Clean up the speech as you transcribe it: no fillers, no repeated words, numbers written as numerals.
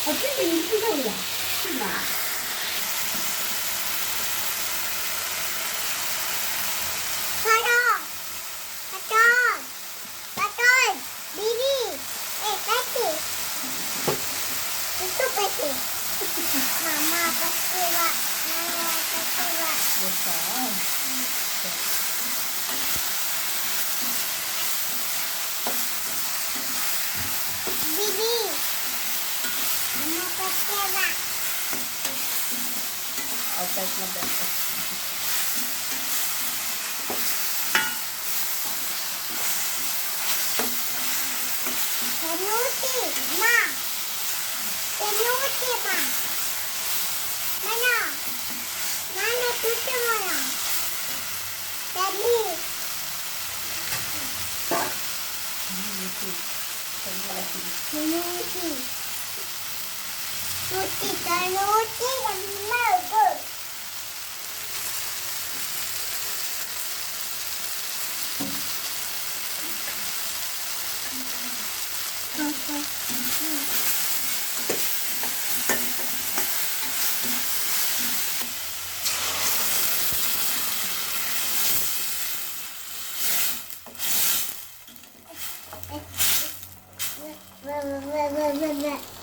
어쩐지 이쁘더라. Mama pasti Pak. Mama pasti Pak. Betul. Bibi. Mama pasti Pak. Outside na beto. Penuti, Ma. Penuti, Ma. Mana? Mana tutup mana? Tadi. Penuti. Tuti, penuti yang mau. Blah, blah, blah, blah, blah.